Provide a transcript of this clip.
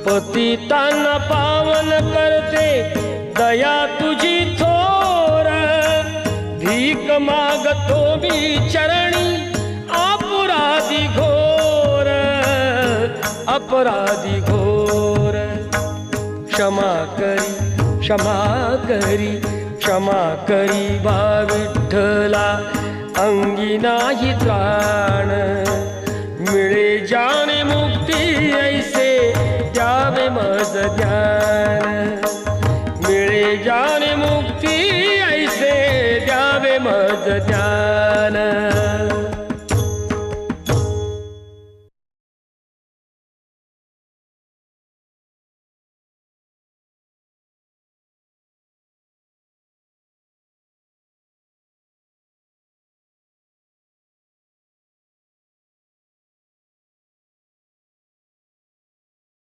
पतितांना पावन करते दया तुझी थोर, भीक मागतो मी चरणी अपराधी घोर, अपराधी घोर। क्षमा करी क्षमा करी क्षमा करी बा विठ्ठला, अंगी नाही त्राण, मिळे जाने मुक्ती ऐसे द्यावे मज ध्यान।